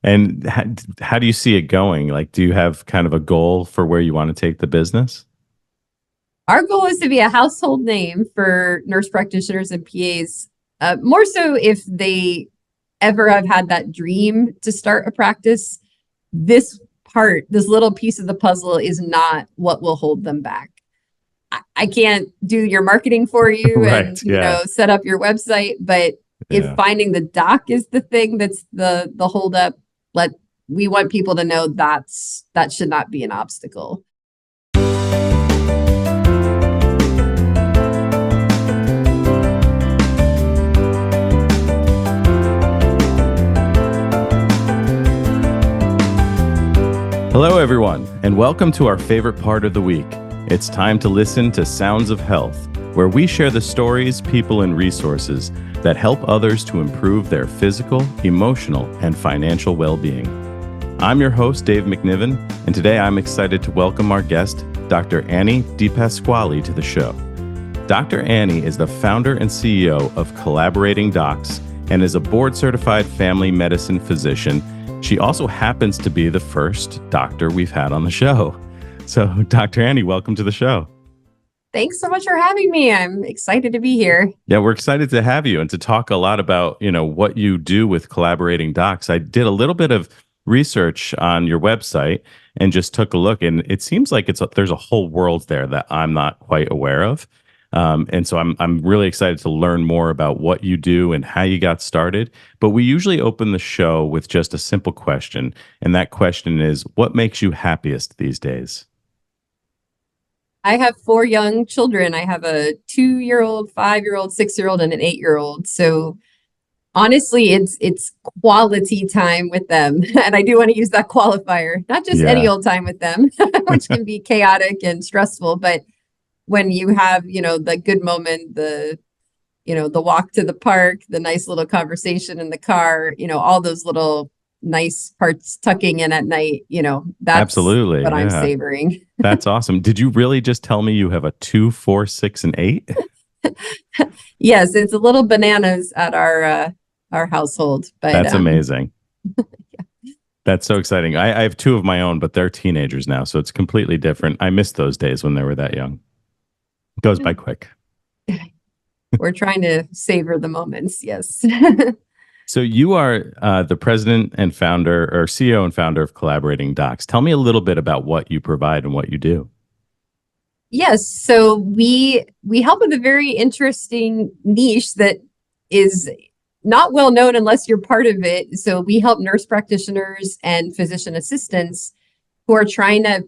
And how do you see it going? Like, do you have kind of a goal for where you want to take the business? Our goal is to be a household name for nurse practitioners and PAs, more so if they ever have had that dream to start a practice. This little piece of the puzzle is not what will hold them back. I can't do your marketing for you Right. and Yeah. set up your website, but if Yeah. finding the doc is the thing that's the holdup, we want people to know that should not be an obstacle. Hello, everyone, and welcome to our favorite part of the week. It's time to listen to Sounds of Health, where we share the stories, people, and resources that help others to improve their physical, emotional, and financial well-being. I'm your host, Dave MacNiven, and today I'm excited to welcome our guest, Dr. Annie DePasquale, to the show. Dr. Annie is the founder and CEO of Collaborating Docs and is a board-certified family medicine physician. She also happens to be the first doctor we've had on the show. So, Dr. Annie, welcome to the show. Thanks so much for having me. I'm excited to be here. Yeah, we're excited to have you and to talk a lot about, what you do with Collaborating Docs. I did a little bit of research on your website and just took a look, and it seems like there's a whole world there that I'm not quite aware of. And so I'm really excited to learn more about what you do and how you got started. But we usually open the show with just a simple question. And that question is, what makes you happiest these days? I have 4 young children. I have a 2-year-old, 5-year-old, 6-year-old, and an 8-year-old. So honestly, it's quality time with them. And I do want to use that qualifier, not just any old time with them, which can be chaotic and stressful, but when you have, the good moment, the walk to the park, the nice little conversation in the car, all those little nice parts tucking in at night, that's Absolutely, what I'm savoring. That's awesome. Did you really just tell me you have a 2, 4, 6, and 8? Yes, it's a little bananas at our household, but that's amazing. Yeah. That's so exciting. I have 2 of my own, but they're teenagers now, so it's completely different. I miss those days when they were that young. It goes by quick. We're trying to savor the moments. Yes. So you are the president and founder, or CEO and founder of Collaborating Docs. Tell me a little bit about what you provide and what you do. Yes. So we help with a very interesting niche that is not well known unless you're part of it. So we help nurse practitioners and physician assistants who are trying to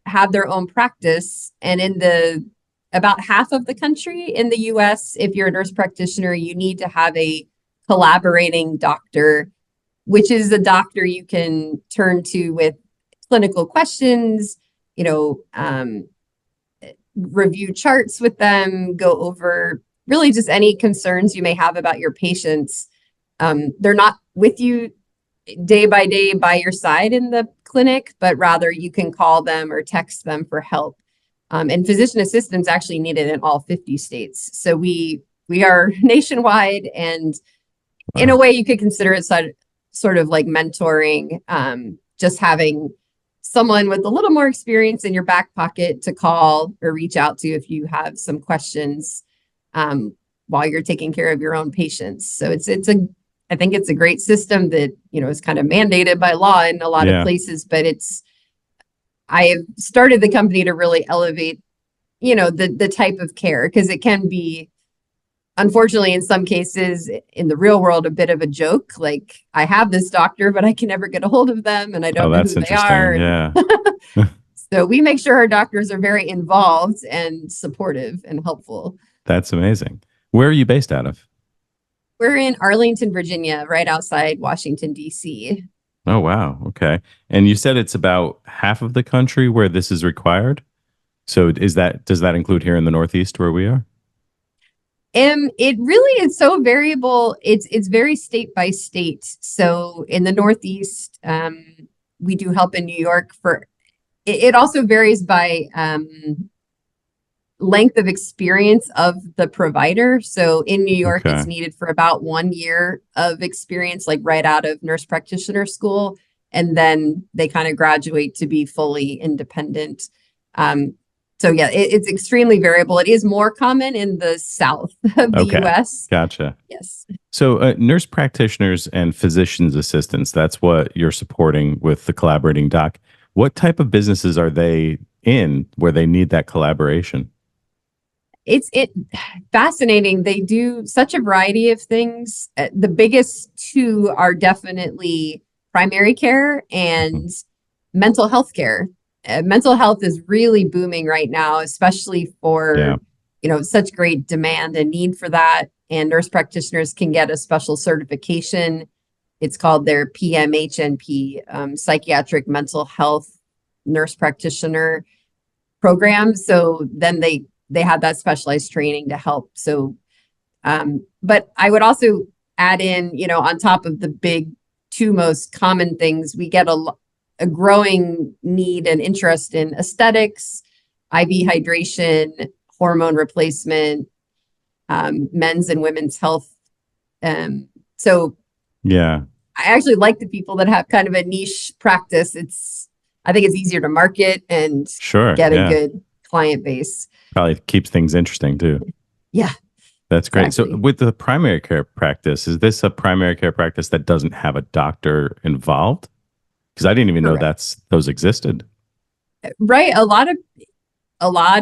have their own practice. And in about half of the country in the US, if you're a nurse practitioner, you need to have a collaborating doctor, which is a doctor you can turn to with clinical questions, review charts with them, go over really just any concerns you may have about your patients. They're not with you day by day by your side in the clinic, but rather you can call them or text them for help. And physician assistants actually needed in all 50 states. So we are nationwide, and in a way you could consider it sort of like mentoring, just having someone with a little more experience in your back pocket to call or reach out to if you have some questions while you're taking care of your own patients. So I think it's a great system that, is kind of mandated by law in a lot of places, but I have started the company to really elevate, the type of care, because it can be, unfortunately, in some cases in the real world, a bit of a joke. Like, I have this doctor, but I can never get a hold of them and I don't know who they are. Yeah. So we make sure our doctors are very involved and supportive and helpful. That's amazing. Where are you based out of? We're in Arlington, Virginia, right outside Washington, D.C. Oh, wow. Okay. And you said it's about half of the country where this is required. So does that include here in the Northeast where we are? It really is so variable. It's very state by state. So in the Northeast, we do help in New York it also varies by length of experience of the provider. So in New York, It's needed for about 1 year of experience, like right out of nurse practitioner school. and then they kind of graduate to be fully independent. So yeah, it's extremely variable. It is more common in the South of the US. Gotcha. Yes. So nurse practitioners and physician's assistants, that's what you're supporting with the collaborating doc. What type of businesses are they in where they need that collaboration? It's fascinating. They do such a variety of things. The biggest two are definitely primary care and mental health care. Mental health is really booming right now, especially for, such great demand and need for that. And nurse practitioners can get a special certification. It's called their PMHNP, Psychiatric Mental Health Nurse Practitioner program. So then they have that specialized training to help. So, but I would also add in, on top of the big two most common things, we get a growing need and interest in aesthetics, IV hydration, hormone replacement, men's and women's health. So I actually like the people that have kind of a niche practice. I think it's easier to market and get a good client base. Probably keeps things interesting too. Yeah. That's great. Exactly. So with the primary care practice, is this a primary care practice that doesn't have a doctor involved? Because I didn't even know those existed. Right. A lot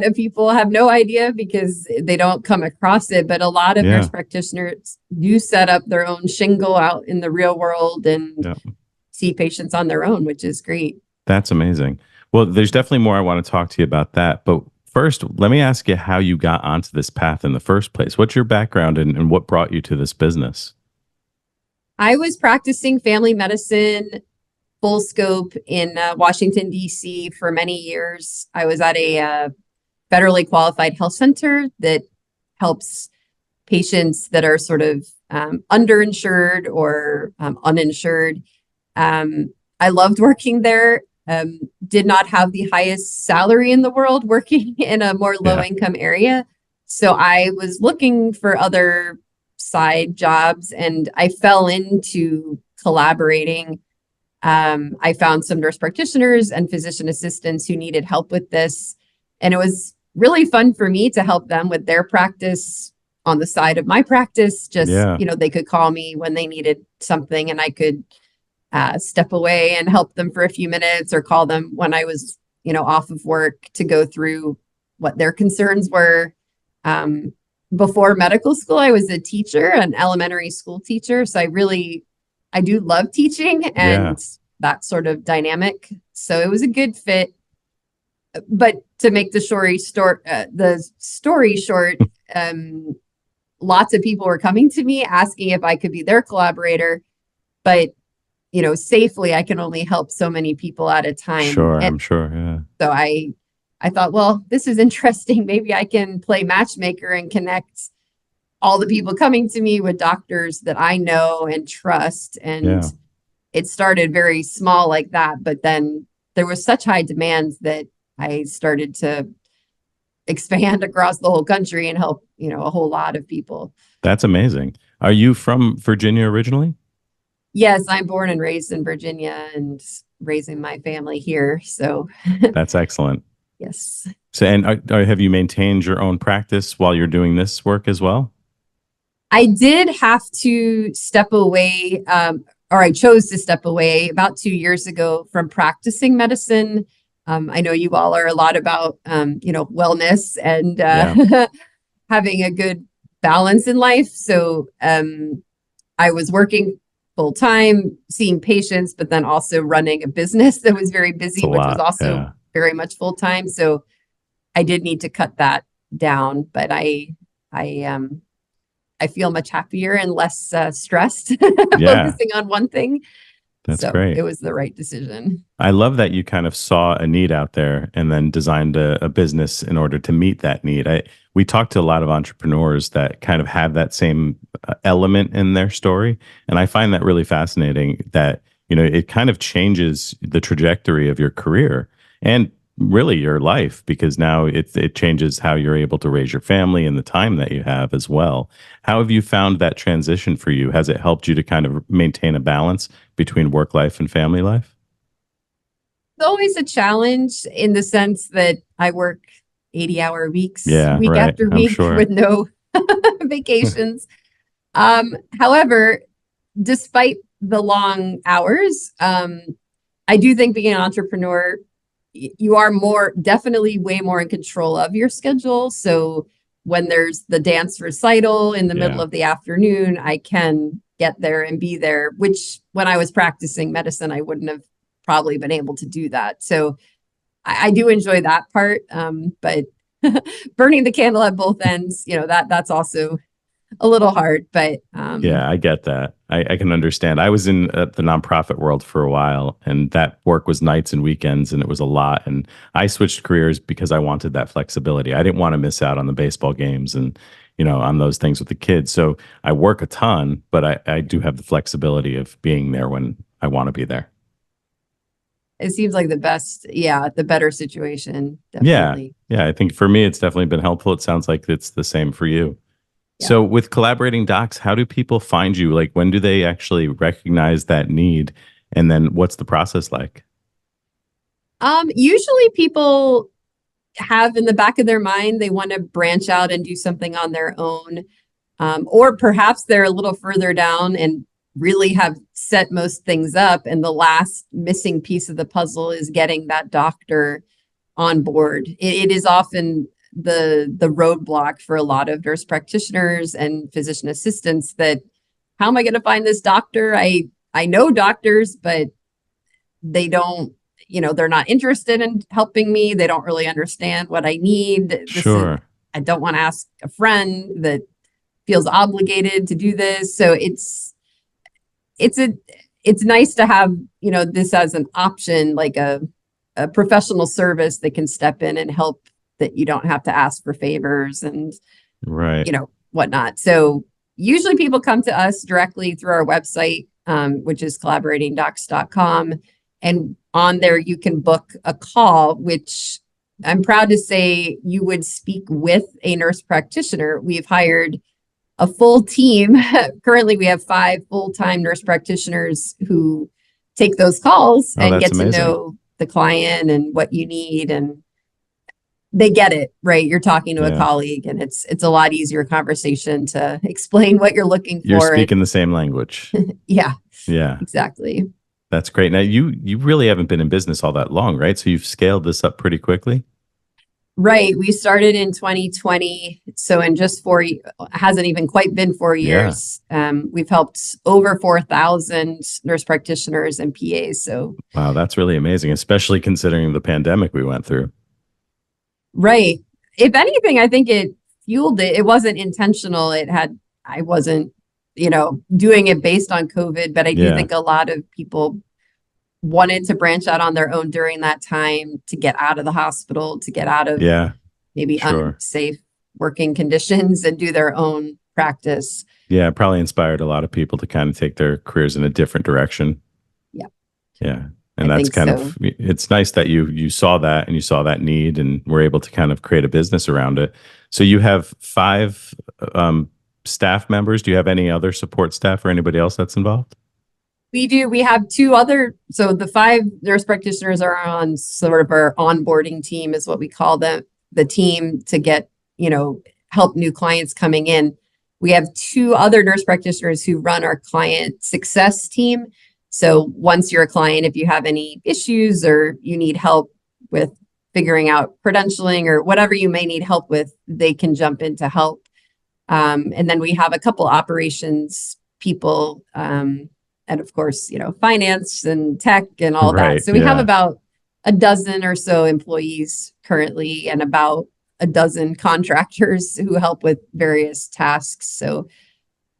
of people have no idea because they don't come across it. But a lot of nurse practitioners do set up their own shingle out in the real world and see patients on their own, which is great. That's amazing. Well, there's definitely more I want to talk to you about that. But first, let me ask you how you got onto this path in the first place. What's your background and what brought you to this business? I was practicing family medicine full scope in Washington, D.C. for many years. I was at a federally qualified health center that helps patients that are sort of underinsured or uninsured. I loved working there. Did not have the highest salary in the world working in a more low income area. So I was looking for other side jobs and I fell into collaborating. I found some nurse practitioners and physician assistants who needed help with this. And it was really fun for me to help them with their practice on the side of my practice. Just, they could call me when they needed something and I could step away and help them for a few minutes or call them when I was, off of work to go through what their concerns were. Before medical school, I was a teacher, an elementary school teacher. So I do love teaching and that sort of dynamic. So it was a good fit. But to make the story short, lots of people were coming to me asking if I could be their collaborator. But safely, I can only help so many people at a time. Sure, I'm sure. Yeah. So I thought, well, this is interesting. Maybe I can play matchmaker and connect all the people coming to me with doctors that I know and trust. And it started very small like that. But then there was such high demand that I started to expand across the whole country and help, a whole lot of people. That's amazing. Are you from Virginia originally? Yes, I'm born and raised in Virginia and raising my family here. So that's excellent. Yes. So, and have you maintained your own practice while you're doing this work as well? I did have to step away, or I chose to step away about 2 years ago from practicing medicine. I know you all are a lot about, wellness and having a good balance in life. So I was working full time, seeing patients, but then also running a business that was very busy, which was also very much full time. So I did need to cut that down, but I feel much happier and less stressed focusing on one thing. That's great. It was the right decision. I love that you kind of saw a need out there and then designed a business in order to meet that need. We talked to a lot of entrepreneurs that kind of have that same element in their story. And I find that really fascinating that, it kind of changes the trajectory of your career and really your life, because now it changes how you're able to raise your family and the time that you have as well. How have you found that transition for you? Has it helped you to kind of maintain a balance between work life and family life? always a challenge in the sense that I work 80-hour weeks, Yeah, week right. after I'm week sure. with no vacations. However, despite the long hours, I do think being an entrepreneur, you are definitely way more in control of your schedule. So when there's the dance recital in the middle Yeah. of the afternoon, I can get there and be there, which when I was practicing medicine, I wouldn't have probably been able to do that. So I do enjoy that part. But burning the candle at both ends, that's also a little hard, but Yeah, I get that. I can understand. I was in the nonprofit world for a while, and that work was nights and weekends, and it was a lot. And I switched careers because I wanted that flexibility. I didn't want to miss out on the baseball games and, on those things with the kids. So I work a ton, but I do have the flexibility of being there when I want to be there. it seems like the better situation, Yeah. definitely. Yeah. I think for me, it's definitely been helpful. It sounds like it's the same for you. Yeah. So with collaborating docs, how do people find you? Like when do they actually recognize that need? And then what's the process like? Usually people have in the back of their mind, they want to branch out and do something on their own. Or perhaps they're a little further down and really have set most things up. And the last missing piece of the puzzle is getting that doctor on board. It is often the roadblock for a lot of nurse practitioners and physician assistants that how am I going to find this doctor? I know doctors, but they don't, they're not interested in helping me. They don't really understand what I need. Sure. I don't want to ask a friend that feels obligated to do this. So it's nice to have, this as an option, like a professional service that can step in and help, that you don't have to ask for favors and, Right. whatnot. So usually people come to us directly through our website, which is collaboratingdocs.com. And on there, you can book a call, which I'm proud to say you would speak with a nurse practitioner. We've hired a full team. Currently, we have 5 full-time nurse practitioners who take those calls Oh, and that's get to amazing. know the client and what you need. And they get it, right? You're talking to a Yeah. colleague, and it's a lot easier conversation to explain what you're looking You're for. speaking the same language. Yeah, Yeah. exactly. That's great. Now you really haven't been in business all that long, right? So you've scaled this up pretty quickly. Right. We started in 2020. So in just hasn't even quite been 4 years. We've helped over 4,000 nurse practitioners and PAs. So, Wow, that's really amazing, especially considering the pandemic we went through. right. If anything, I think it fueled it. It wasn't intentional. I wasn't, doing it based on COVID, but I do think a lot of people wanted to branch out on their own during that time to get out of the hospital, to get out of maybe unsafe working conditions and do their own practice. Yeah, probably inspired a lot of people to kind of take their careers in a different direction. Yeah. Yeah. And that's kind of, it's nice that you saw that and you saw that need and were able to kind of create a business around it. So you have 5 staff members. Do you have any other support staff or anybody else that's involved? We do. We have 2 other. So the 5 nurse practitioners are on sort of our onboarding team is what we call the team to get, help new clients coming in. We have 2 other nurse practitioners who run our client success team. So once you're a client, if you have any issues or you need help with figuring out credentialing or whatever you may need help with, they can jump in to help. And then we have a couple operations people, and of course, finance and tech and all that. So we have about a dozen or so employees currently and about a dozen contractors who help with various tasks. So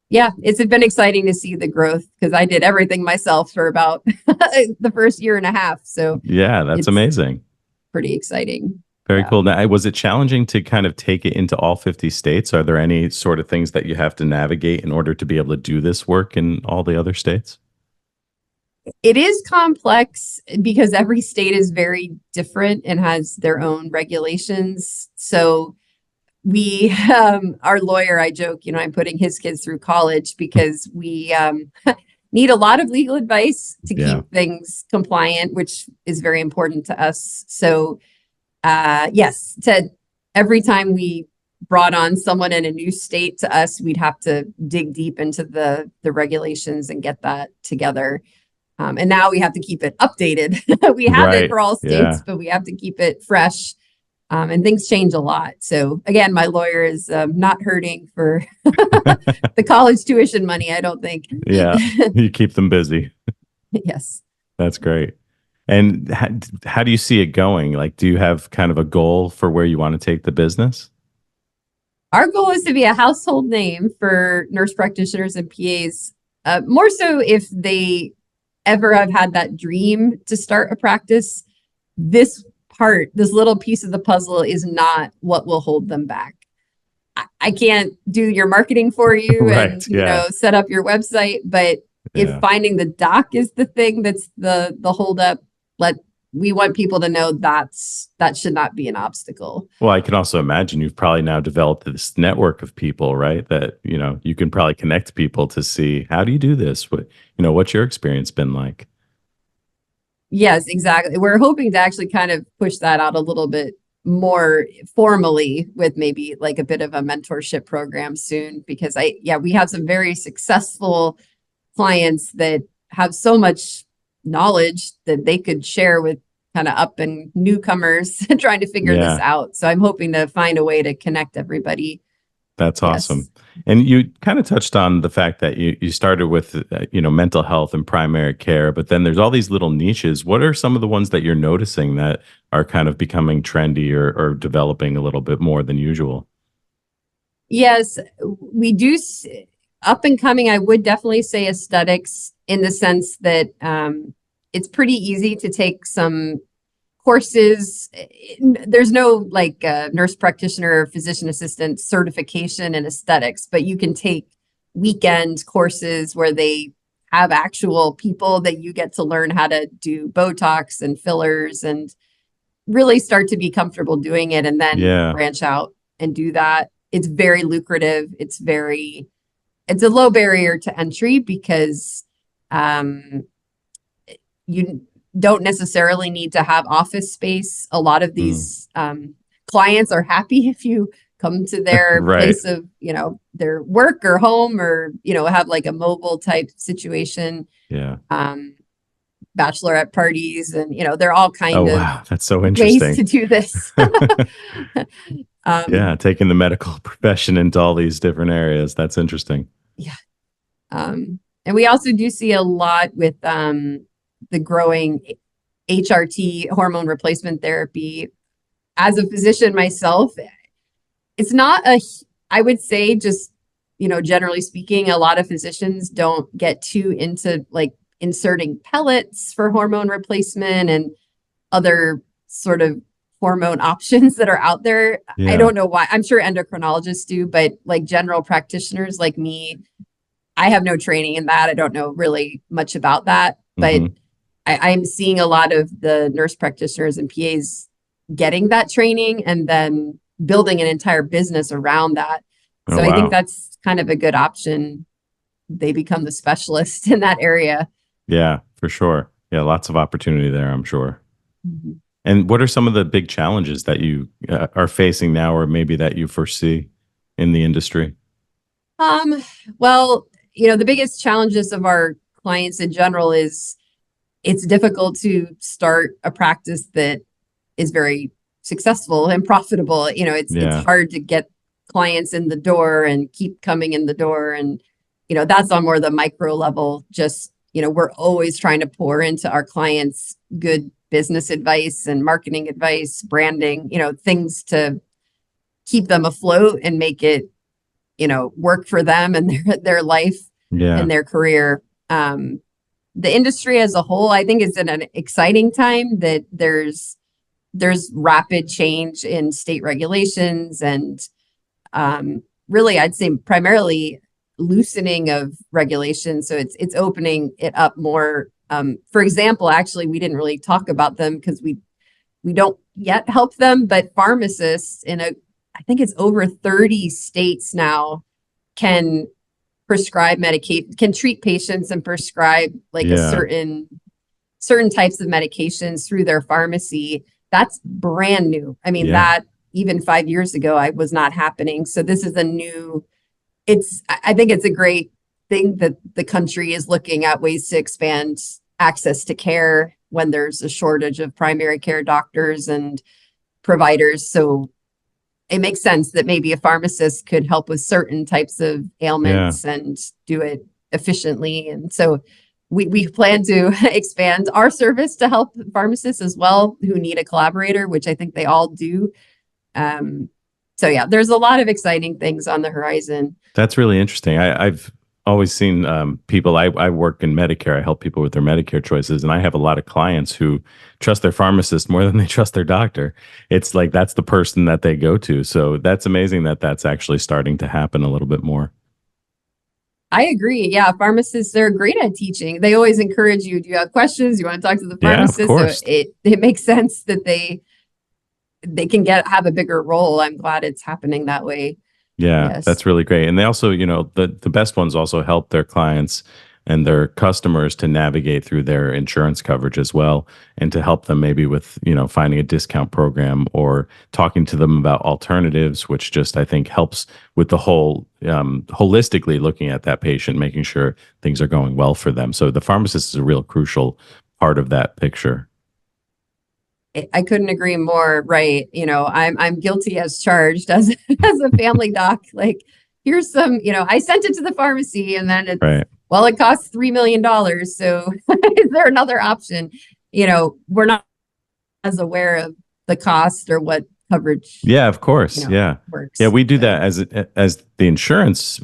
yeah, it's been exciting to see the growth because I did everything myself for about the first year and a half. So yeah, that's amazing. Pretty exciting. Very cool. Now, was it challenging to kind of take it into all 50 states? Are there any sort of things that you have to navigate in order to be able to do this work in all the other states? It is complex because every state is very different and has their own regulations. So we, our lawyer, I joke, I'm putting his kids through college because we, need a lot of legal advice to Yeah. keep things compliant, which is very important to us. So yes, to every time we brought on someone in a new state to us, we'd have to dig deep into the regulations and get that together. And now we have to keep it updated. We have it Right. for all states, Yeah. but we have to keep it fresh. And things change a lot. So again, my lawyer is not hurting for the college tuition money, I don't think. Yeah. You keep them busy. Yes. That's great. And how do you see it going? Like, do you have kind of a goal for where you want to take the business? Our goal is to be a household name for nurse practitioners and PAs, more so if they ever have had that dream to start a practice. This little piece of the puzzle is not what will hold them back. I can't do your marketing for you Right, and yeah. set up your website, but if Yeah. finding the doc is the thing that's the holdup, we want people to know that should not be an obstacle. Well, I can also imagine you've probably now developed this network of people, right? That, you can probably connect people to see, how do you do this? What's your experience been like? Yes, exactly. We're hoping to actually kind of push that out a little bit more formally with maybe like a bit of a mentorship program soon, because we have some very successful clients that have so much knowledge that they could share with kind of up and newcomers trying to figure this Yeah. out. So I'm hoping to find a way to connect everybody. That's Yes. awesome. And you kind of touched on the fact that you started with, mental health and primary care, but then there's all these little niches. What are some of the ones that you're noticing that are kind of becoming trendy or developing a little bit more than usual? Yes, we do. Up and coming, I would definitely say aesthetics, in the sense that it's pretty easy to take some courses. There's no like nurse practitioner or physician assistant certification in aesthetics, but you can take weekend courses where they have actual people that you get to learn how to do Botox and fillers and really start to be comfortable doing it, and then Yeah. branch out and do that. It's very lucrative. It's a low barrier to entry because you don't necessarily need to have office space. A lot of these clients are happy if you come to their Right. place of, their work or home, or, have like a mobile type situation, Yeah. bachelorette parties, and, they're all kind Oh, of wow. That's so ways interesting. to do this. Yeah. Taking the medical profession into all these different areas. That's interesting. And we also do see a lot with the growing HRT, hormone replacement therapy. As a physician myself, it's not I would say, just, generally speaking, a lot of physicians don't get too into like inserting pellets for hormone replacement and other sort of hormone options that are out there. Yeah. I don't know why. I'm sure endocrinologists do, but like general practitioners like me, I have no training in that. I don't know really much about that, but Mhm. I'm seeing a lot of the nurse practitioners and PAs getting that training and then building an entire business around that. Oh, So I think wow. that's kind of a good option. They become the specialist in that area. Yeah, for sure. Yeah, lots of opportunity there, I'm sure. Mhm. And what are some of the big challenges that you are facing now, or maybe that you foresee in the industry? Well, the biggest challenges of our clients in general is it's difficult to start a practice that is very successful and profitable. It's Yeah. hard to get clients in the door and keep coming in the door. And, that's on more the micro level. Just, we're always trying to pour into our clients good business advice and marketing advice, branding, things to keep them afloat and make it, work for them and their life Yeah. and their career. The industry as a whole, I think, is in an exciting time that there's rapid change in state regulations and really, I'd say primarily loosening of regulations. So it's opening it up more. For example, actually, we didn't really talk about them because we don't yet help them, but pharmacists I think it's over 30 states now, can prescribe medication, can treat patients and prescribe like a Yeah. certain types of medications through their pharmacy. That's brand new. I mean, Yeah. that even 5 years ago, I was not happening. So this is I think it's a great thing that the country is looking at ways to expand access to care when there's a shortage of primary care doctors and providers. So it makes sense that maybe a pharmacist could help with certain types of ailments and do it efficiently. And so we plan to expand our service to help pharmacists as well who need a collaborator, which I think they all do. So yeah, there's a lot of exciting things on the horizon. That's really interesting. I've always seen people, I work in Medicare. I help people with their Medicare choices. And I have a lot of clients who trust their pharmacist more than they trust their doctor. It's like that's the person that they go to. So that's amazing that that's actually starting to happen a little bit more. I agree. Yeah, pharmacists, they're great at teaching. They always encourage you. Do you have questions? You want to talk to the pharmacist? Yeah, of course. So it makes sense that they can have a bigger role. I'm glad it's happening that way. Yeah, Yes. that's really great. And they also, the best ones also help their clients and their customers to navigate through their insurance coverage as well, and to help them maybe with, finding a discount program or talking to them about alternatives, which just I think helps with the whole holistically looking at that patient, making sure things are going well for them. So the pharmacist is a real crucial part of that picture. I couldn't agree more. Right. I'm guilty as charged as a family doc. Like, here's some, I sent it to the pharmacy and then it's, Right. well, it costs $3 million. So is there another option? We're not as aware of the cost or what coverage. Yeah, of course. Works. Yeah, we do that as the insurance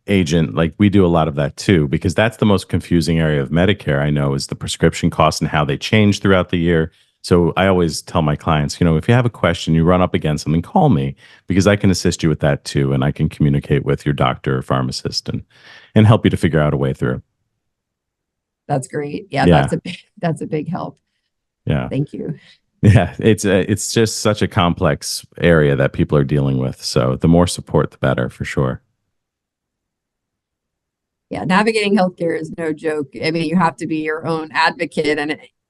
agent. Like we do a lot of that too, because that's the most confusing area of Medicare. I know is the prescription costs and how they change throughout the year. So I always tell my clients, if you have a question, you run up against something, call me because I can assist you with that too, and I can communicate with your doctor or pharmacist and help you to figure out a way through. That's great. Yeah, that's a big help. Yeah. Thank you. Yeah, it's just such a complex area that people are dealing with. So the more support, the better, for sure. Yeah, navigating healthcare is no joke. I mean, you have to be your own advocate,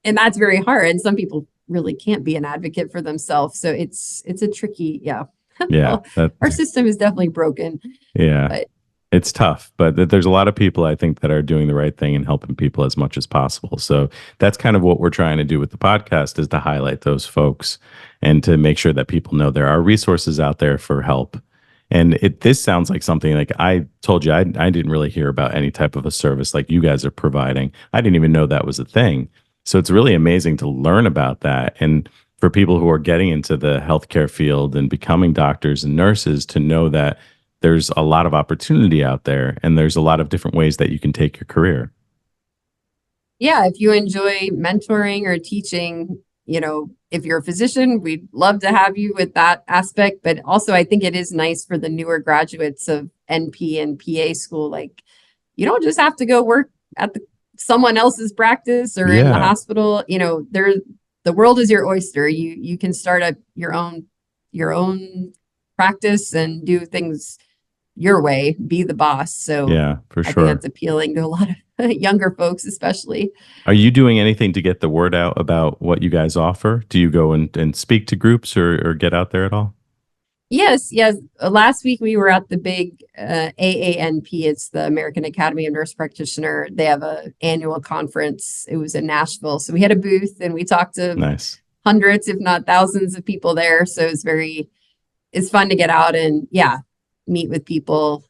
and that's very hard. And some people really can't be an advocate for themselves. So it's a tricky, yeah. Yeah, Our system is definitely broken. Yeah, but it's tough, but there's a lot of people I think that are doing the right thing and helping people as much as possible. So that's kind of what we're trying to do with the podcast, is to highlight those folks and to make sure that people know there are resources out there for help. And this sounds like something like I told you, I didn't really hear about any type of a service like you guys are providing. I didn't even know that was a thing. So it's really amazing to learn about that. And for people who are getting into the healthcare field and becoming doctors and nurses, to know that there's a lot of opportunity out there and there's a lot of different ways that you can take your career. yeah, if you enjoy mentoring or teaching, if you're a physician, we'd love to have you with that aspect. But also, I think it is nice for the newer graduates of NP and PA school. Like, you don't just have to go work at someone else's practice or in the hospital. The world is your oyster. You can start up your own practice and do things your way, be the boss. So yeah, for sure. I think that's appealing to a lot of younger folks, especially. Are you doing anything to get the word out about what you guys offer? Do you go and speak to groups or get out there at all? Yes. Last week we were at the big AANP. It's the American Academy of Nurse Practitioner. They have an annual conference. It was in Nashville. So we had a booth and we talked to hundreds, if not thousands of people there. So it's fun to get out and meet with people.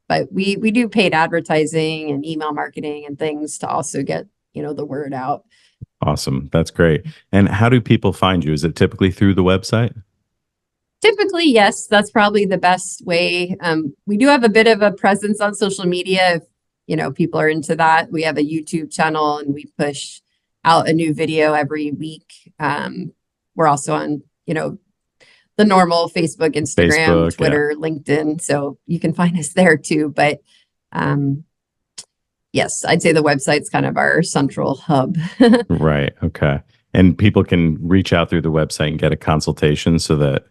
But we do paid advertising and email marketing and things to also get, the word out. Awesome. That's great. And how do people find you? Is it typically through the website? Typically, yes, that's probably the best way. We do have a bit of a presence on social media. If, people are into that, we have a YouTube channel and we push out a new video every week. We're also on, the normal Facebook, Instagram, Twitter, LinkedIn. So you can find us there too. But yes, I'd say the website's kind of our central hub. Right. Okay. And people can reach out through the website and get a consultation so that,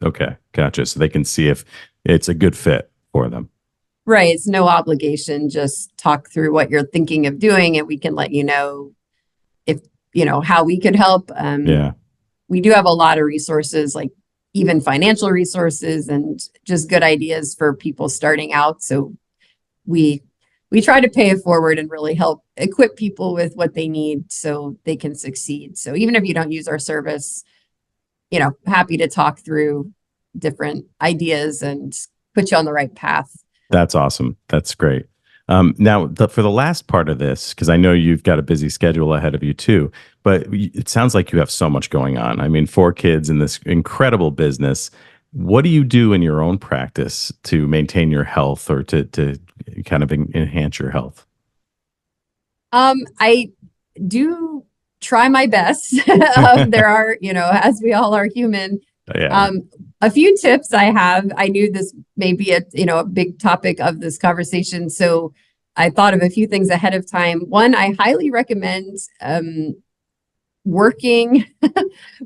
okay, gotcha. So they can see if it's a good fit for them. Right. It's no obligation. Just talk through what you're thinking of doing, and we can let you know if, how we could help. Yeah. We do have a lot of resources, like even financial resources and just good ideas for people starting out. So we try to pay it forward and really help equip people with what they need so they can succeed. So even if you don't use our service, happy to talk through different ideas and put you on the right path. That's awesome. That's great. Now, for the last part of this, because I know you've got a busy schedule ahead of you too, but it sounds like you have so much going on. I mean, 4 kids in this incredible business. What do you do in your own practice to maintain your health or to kind of enhance your health? I do try my best. There are, as we all are human. Yeah. A few tips I have. I knew this may be a big topic of this conversation, so I thought of a few things ahead of time. One, I highly recommend working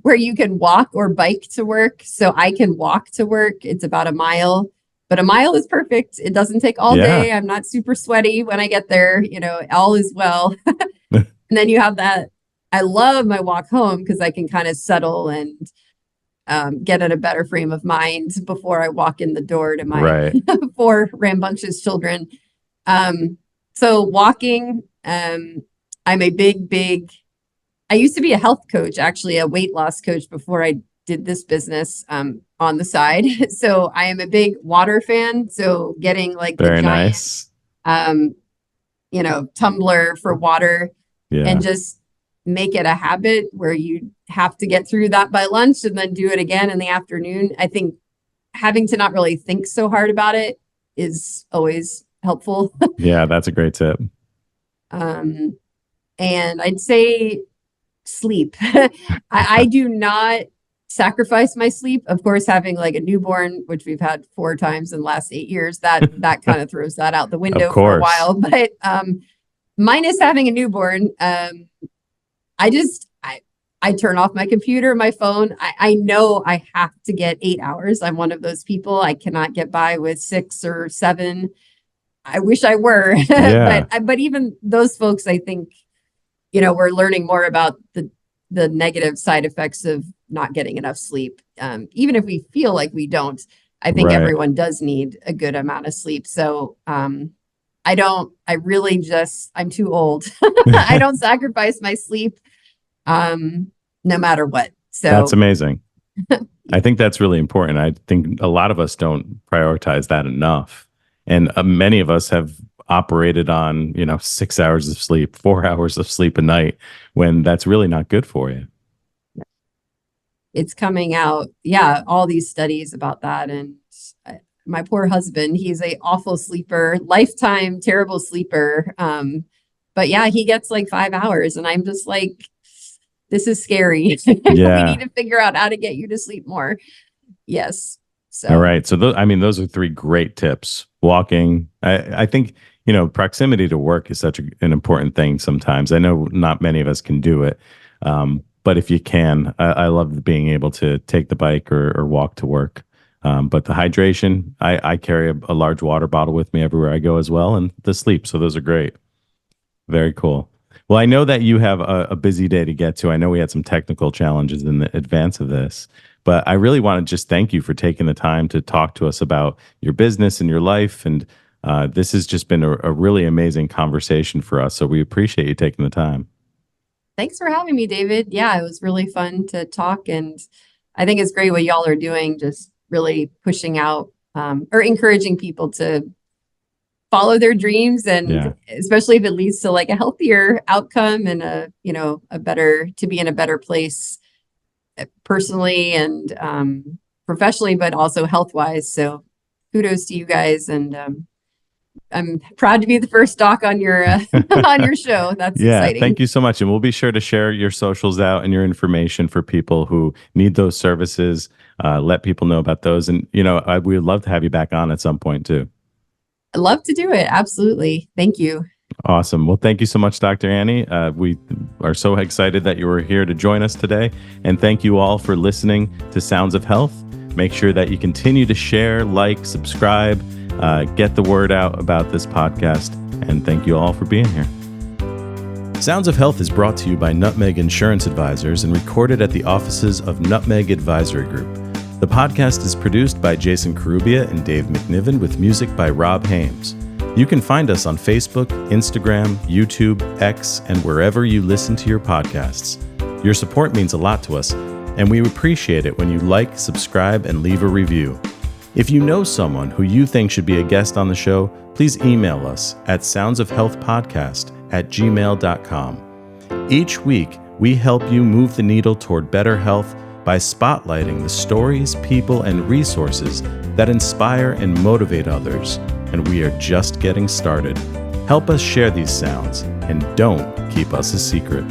where you can walk or bike to work. So I can walk to work. It's about a mile, but a mile is perfect. It doesn't take all day. I'm not super sweaty when I get there. All is well. And then you have that. I love my walk home because I can kind of settle and get in a better frame of mind before I walk in the door to my 4 rambunctious children. So walking, I'm a big, I used to be a health coach, actually a weight loss coach before I did this business on the side. So I am a big water fan. So getting like Very the giant, nice. Tumbler for water and just make it a habit where you have to get through that by lunch and then do it again in the afternoon. I think having to not really think so hard about it is always helpful. Yeah, that's a great tip. And I'd say sleep. I do not sacrifice my sleep. Of course, having like a newborn, which we've had 4 times in the last 8 years, that kind of throws that out the window for a while. But minus having a newborn, I turn off my computer, my phone. I know I have to get 8 hours. I'm one of those people. I cannot get by with 6 or 7. I wish I were. But even those folks, I think, we're learning more about the negative side effects of not getting enough sleep. Even if we feel like we don't, I think everyone does need a good amount of sleep. So I'm too old. I don't sacrifice my sleep no matter what. So that's amazing. I think that's really important. I think a lot of us don't prioritize that enough. And many of us have operated on, 6 hours of sleep, 4 hours of sleep a night, when that's really not good for you. It's coming out. Yeah. All these studies about that. And my poor husband, he's a awful sleeper, lifetime terrible sleeper. But yeah, he gets like 5 hours and I'm just like, this is scary. Yeah. We need to figure out how to get you to sleep more. Yes. So. All right. So those are 3 great tips. Walking. I think, proximity to work is such an important thing sometimes. I know not many of us can do it. But if you can, I love being able to take the bike or walk to work. But the hydration, I carry a large water bottle with me everywhere I go as well, and the sleep. So those are great. Very cool. Well, I know that you have a busy day to get to. I know we had some technical challenges in the advance of this, but I really want to just thank you for taking the time to talk to us about your business and your life. And this has just been a really amazing conversation for us. So we appreciate you taking the time. Thanks for having me, David. Yeah, it was really fun to talk. And I think it's great what y'all are doing, just really pushing out or encouraging people to follow their dreams, and especially if it leads to like a healthier outcome and to be in a better place personally and professionally, but also health wise. So kudos to you guys. And I'm proud to be the first doc on your on your show. That's exciting. Thank you so much. And we'll be sure to share your socials out and your information for people who need those services. Let people know about those. And, we would love to have you back on at some point too. I'd love to do it. Absolutely. Thank you. Awesome. Well, thank you so much, Dr. Annie. We are so excited that you were here to join us today. And thank you all for listening to Sounds of Health. Make sure that you continue to share, like, subscribe, get the word out about this podcast. And thank you all for being here. Sounds of Health is brought to you by Nutmeg Insurance Advisors and recorded at the offices of Nutmeg Advisory Group. The podcast is produced by Jason Carubia and Dave MacNiven with music by Rob Hames. You can find us on Facebook, Instagram, YouTube, X, and wherever you listen to your podcasts. Your support means a lot to us, and we appreciate it when you like, subscribe, and leave a review. If you know someone who you think should be a guest on the show, please email us at soundsofhealthpodcast@gmail.com. Each week, we help you move the needle toward better health by spotlighting the stories, people, and resources that inspire and motivate others, and we are just getting started. Help us share these sounds, and don't keep us a secret.